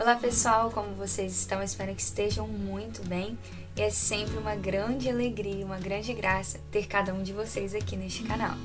Olá pessoal, como vocês estão? Espero que estejam muito bem. E é sempre uma grande alegria, uma grande graça ter cada um de vocês aqui neste canal.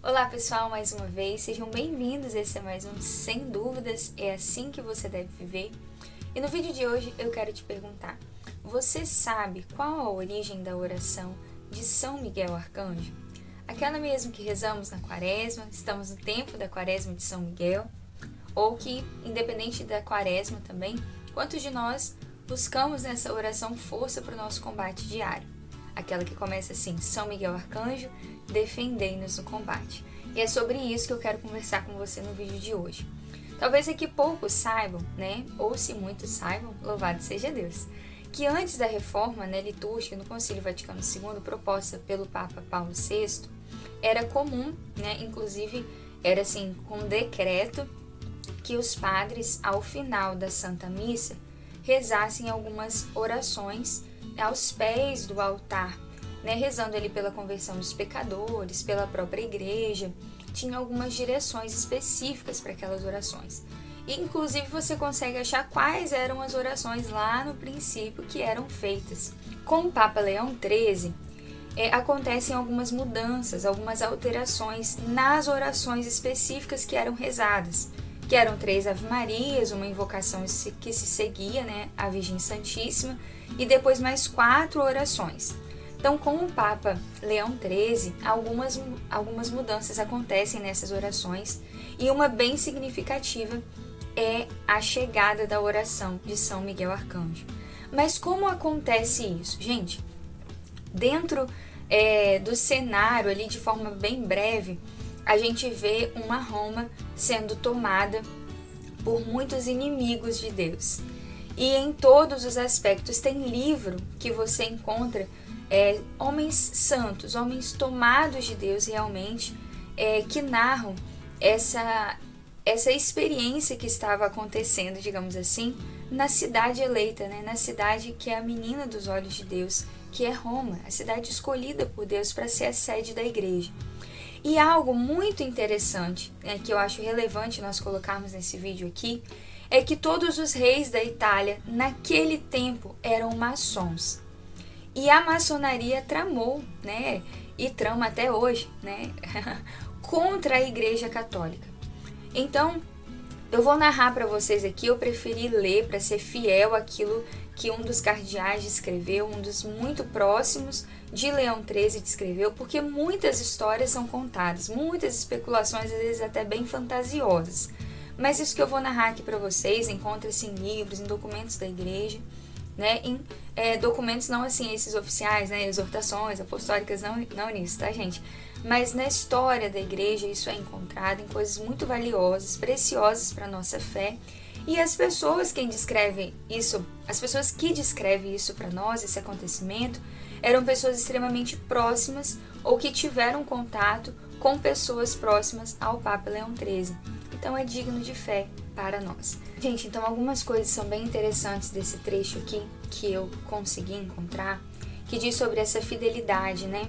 Olá pessoal, mais uma vez, sejam bem-vindos, esse é mais um Sem Dúvidas, é assim que você deve viver. E no vídeo de hoje eu quero te perguntar, você sabe qual a origem da oração de São Miguel Arcanjo? Aquela mesmo que rezamos na quaresma, estamos no tempo da quaresma de São Miguel, ou que, independente da quaresma também, quantos de nós buscamos nessa oração força para o nosso combate diário? Aquela que começa assim, São Miguel Arcanjo, defendei-nos no combate. E é sobre isso que eu quero conversar com você no vídeo de hoje. Talvez aqui poucos saibam, né? Ou se muitos saibam, louvado seja Deus, que antes da reforma, né, litúrgica no Concílio Vaticano II, proposta pelo Papa Paulo VI, era comum, né? Inclusive era assim, com decreto, que os padres, ao final da Santa Missa, rezassem algumas orações aos pés do altar, né, rezando ali pela conversão dos pecadores, pela própria igreja. Tinha algumas direções específicas para aquelas orações. E, inclusive, você consegue achar quais eram as orações lá no princípio que eram feitas. Com o Papa Leão XIII, acontecem algumas mudanças, algumas alterações nas orações específicas que eram rezadas, que eram 3 Ave-Marias, uma invocação que se seguia, né, à Virgem Santíssima, e depois mais 4 orações. Então, com o Papa Leão XIII, algumas mudanças acontecem nessas orações, e uma bem significativa é a chegada da oração de São Miguel Arcanjo. Mas como acontece isso? Gente, dentro do cenário ali, de forma bem breve, a gente vê uma Roma sendo tomada por muitos inimigos de Deus. E em todos os aspectos, tem livro que você encontra homens santos, homens tomados de Deus realmente, que narram essa experiência que estava acontecendo, digamos assim, na cidade eleita, né? Na cidade que é a menina dos olhos de Deus, que é Roma, a cidade escolhida por Deus para ser a sede da igreja. E algo muito interessante, que eu acho relevante nós colocarmos nesse vídeo aqui, é que todos os reis da Itália, naquele tempo, eram maçons. E a maçonaria tramou, né, e trama até hoje, né, contra a Igreja Católica. Então, eu vou narrar para vocês aqui, eu preferi ler para ser fiel àquilo que um dos cardeais descreveu, um dos muito próximos de Leão XIII descreveu, porque muitas histórias são contadas, muitas especulações, às vezes até bem fantasiosas. Mas isso que eu vou narrar aqui para vocês encontra-se em livros, em documentos da igreja, né, em documentos não assim, esses oficiais, né, exortações apostólicas, não nisso, tá, gente? Mas na história da igreja isso é encontrado em coisas muito valiosas, preciosas para a nossa fé. E as pessoas que descrevem isso para nós, esse acontecimento, eram pessoas extremamente próximas ou que tiveram contato com pessoas próximas ao Papa Leão XIII. Então é digno de fé para nós. Gente, então algumas coisas são bem interessantes desse trecho aqui que eu consegui encontrar, que diz sobre essa fidelidade, né?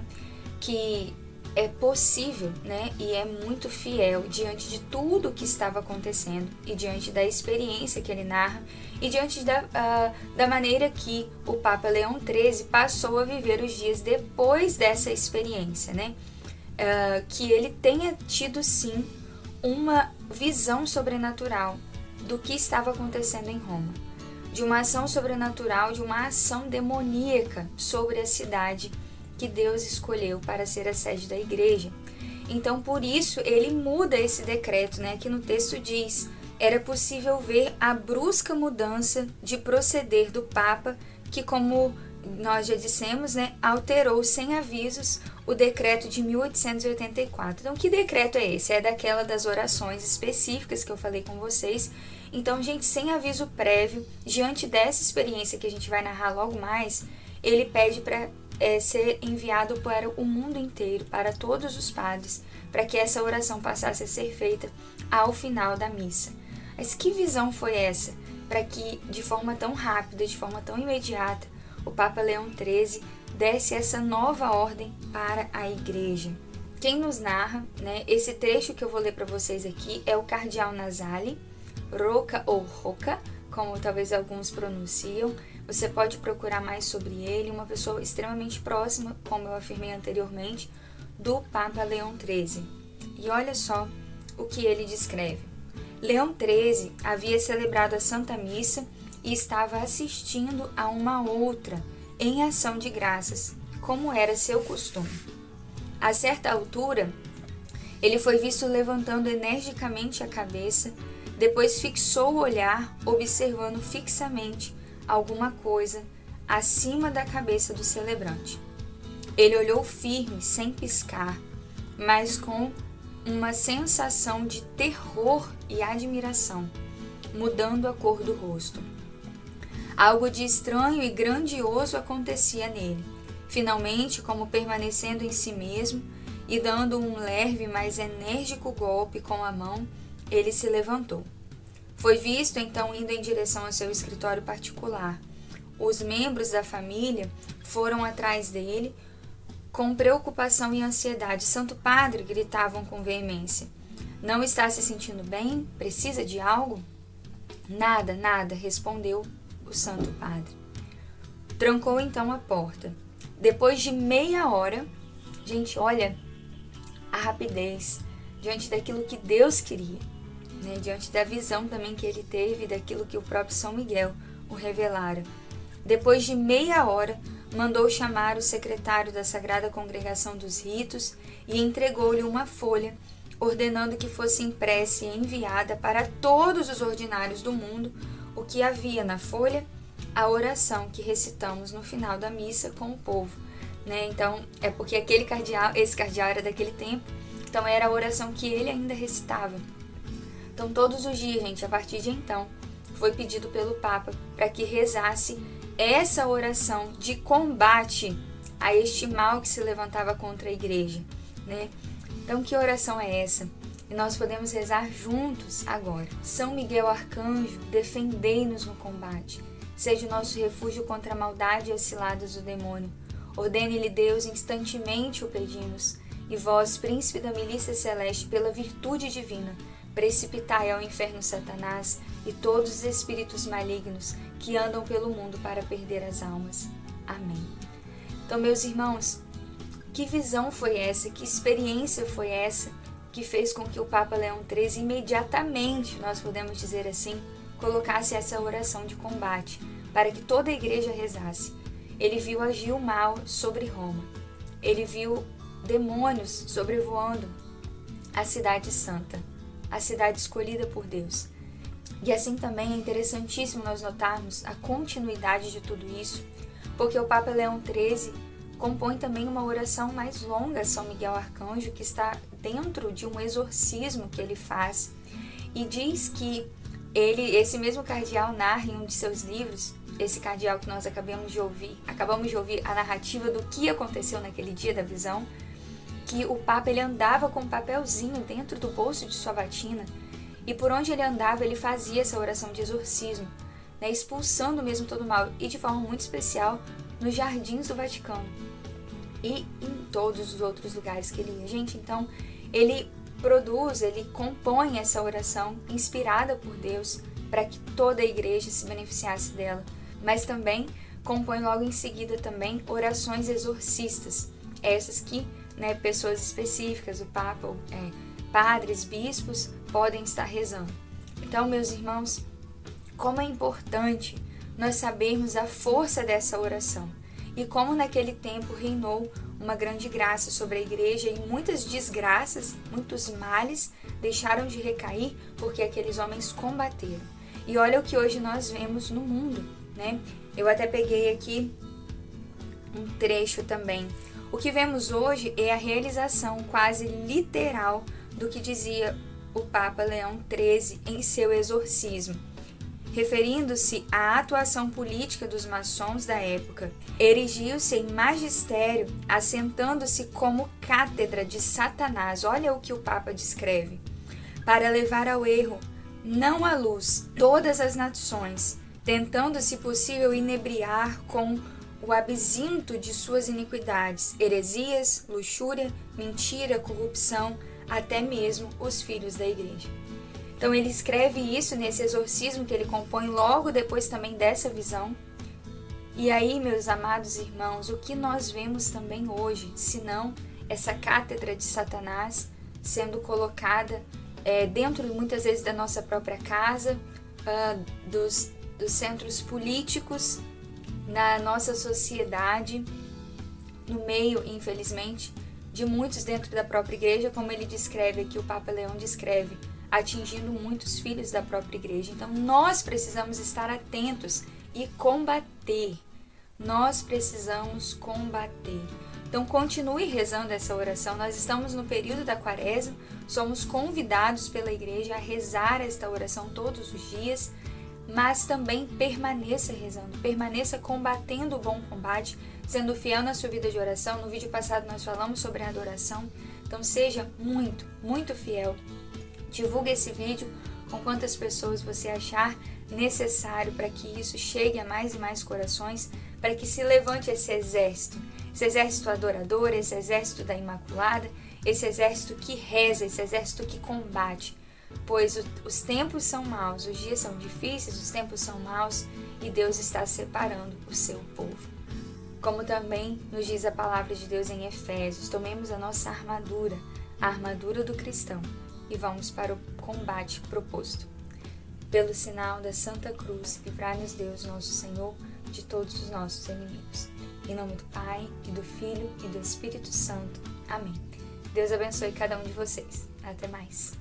Que é possível, né? E é muito fiel diante de tudo o que estava acontecendo e diante da experiência que ele narra e diante da maneira que o Papa Leão XIII passou a viver os dias depois dessa experiência, né? Que ele tenha tido sim uma visão sobrenatural do que estava acontecendo em Roma, de uma ação sobrenatural, de uma ação demoníaca sobre a cidade que Deus escolheu para ser a sede da igreja. Então, por isso, ele muda esse decreto, né, que no texto diz, era possível ver a brusca mudança de proceder do Papa, que, como nós já dissemos, né, alterou sem avisos o decreto de 1884. Então, que decreto é esse? É daquela das orações específicas que eu falei com vocês. Então, gente, sem aviso prévio, diante dessa experiência que a gente vai narrar logo mais, ele pede para ser enviado para o mundo inteiro, para todos os padres, para que essa oração passasse a ser feita ao final da missa. Mas que visão foi essa para que, de forma tão rápida, de forma tão imediata, o Papa Leão XIII desse essa nova ordem para a Igreja? Quem nos narra, né, esse trecho que eu vou ler para vocês aqui é o Cardeal Nasali, Roca ou Roca, como talvez alguns pronunciam. Você pode procurar mais sobre ele, uma pessoa extremamente próxima, como eu afirmei anteriormente, do Papa Leão XIII. E olha só o que ele descreve. Leão XIII havia celebrado a Santa Missa e estava assistindo a uma outra em ação de graças, como era seu costume. A certa altura, ele foi visto levantando energicamente a cabeça, depois fixou o olhar, observando fixamente alguma coisa acima da cabeça do celebrante. Ele olhou firme, sem piscar, mas com uma sensação de terror e admiração, mudando a cor do rosto. Algo de estranho e grandioso acontecia nele. Finalmente, como permanecendo em si mesmo e dando um leve, mas enérgico golpe com a mão, ele se levantou. Foi visto então indo em direção ao seu escritório particular. Os membros da família foram atrás dele com preocupação e ansiedade. Santo Padre, gritavam com veemência. Não está se sentindo bem? Precisa de algo? Nada, nada, respondeu o Santo Padre. Trancou então a porta. Depois de meia hora, gente, olha a rapidez diante daquilo que Deus queria, né? Diante da visão também que ele teve, daquilo que o próprio São Miguel o revelara. Depois de meia hora, mandou chamar o secretário da Sagrada Congregação dos Ritos e entregou-lhe uma folha, ordenando que fosse impressa e enviada para todos os ordinários do mundo. O que havia na folha? A oração que recitamos no final da missa com o povo, né? Então, é porque esse cardeal era daquele tempo, então era a oração que ele ainda recitava. Então, todos os dias, gente, a partir de então, foi pedido pelo Papa para que rezasse essa oração de combate a este mal que se levantava contra a Igreja, né? Então, que oração é essa? E nós podemos rezar juntos agora. São Miguel Arcanjo, defendei-nos no combate. Seja o nosso refúgio contra a maldade e as ciladas do demônio. Ordene-lhe Deus, instantemente o pedimos. E vós, príncipe da milícia celeste, pela virtude divina, precipitai ao inferno Satanás e todos os espíritos malignos que andam pelo mundo para perder as almas. Amém. Então, meus irmãos, que visão foi essa? Que experiência foi essa que fez com que o Papa Leão XIII imediatamente, nós podemos dizer assim, colocasse essa oração de combate para que toda a igreja rezasse? Ele viu agir o mal sobre Roma. Ele viu demônios sobrevoando a cidade santa, a cidade escolhida por Deus. E assim também é interessantíssimo nós notarmos a continuidade de tudo isso, porque o Papa Leão XIII compõe também uma oração mais longa a São Miguel Arcanjo, que está dentro de um exorcismo que ele faz, e diz que esse mesmo cardeal narra em um de seus livros, esse cardeal que nós acabamos de ouvir a narrativa do que aconteceu naquele dia da visão, que o Papa ele andava com um papelzinho dentro do bolso de sua batina, e por onde ele andava ele fazia essa oração de exorcismo, né, expulsando mesmo todo o mal, e de forma muito especial nos jardins do Vaticano e em todos os outros lugares que ele ia. Gente, então ele compõe essa oração inspirada por Deus para que toda a igreja se beneficiasse dela, mas também compõe logo em seguida também orações exorcistas, essas que, né, pessoas específicas, o Papa, padres, bispos, podem estar rezando. Então, meus irmãos, como é importante nós sabermos a força dessa oração e como naquele tempo reinou uma grande graça sobre a igreja e muitas desgraças, muitos males deixaram de recair porque aqueles homens combateram. E olha o que hoje nós vemos no mundo, né? Eu até peguei aqui um trecho também. O que vemos hoje é a realização quase literal do que dizia o Papa Leão XIII em seu exorcismo. Referindo-se à atuação política dos maçons da época, erigiu-se em magistério, assentando-se como cátedra de Satanás. Olha o que o Papa descreve. Para levar ao erro, não à luz todas as nações, tentando, se possível, inebriar com o absinto de suas iniquidades, heresias, luxúria, mentira, corrupção, até mesmo os filhos da igreja. Então ele escreve isso nesse exorcismo que ele compõe logo depois também dessa visão. E aí, meus amados irmãos, o que nós vemos também hoje, senão essa cátedra de Satanás sendo colocada dentro muitas vezes da nossa própria casa, dos centros políticos, na nossa sociedade, no meio, infelizmente, de muitos dentro da própria igreja, como ele descreve aqui, o Papa Leão descreve, atingindo muitos filhos da própria igreja. Então, nós precisamos estar atentos e combater. Nós precisamos combater. Então, continue rezando essa oração. Nós estamos no período da Quaresma, somos convidados pela igreja a rezar esta oração todos os dias, mas também permaneça rezando, permaneça combatendo o bom combate, sendo fiel na sua vida de oração. No vídeo passado nós falamos sobre a adoração, então seja muito, muito fiel. Divulgue esse vídeo com quantas pessoas você achar necessário para que isso chegue a mais e mais corações, para que se levante esse exército adorador, esse exército da Imaculada, esse exército que reza, esse exército que combate. Pois os tempos são maus, os dias são difíceis, os tempos são maus e Deus está separando o seu povo. Como também nos diz a palavra de Deus em Efésios, tomemos a nossa armadura, a armadura do cristão, e vamos para o combate proposto. Pelo sinal da Santa Cruz, livrai-nos Deus, nosso Senhor, de todos os nossos inimigos. Em nome do Pai, e do Filho, e do Espírito Santo. Amém. Deus abençoe cada um de vocês. Até mais.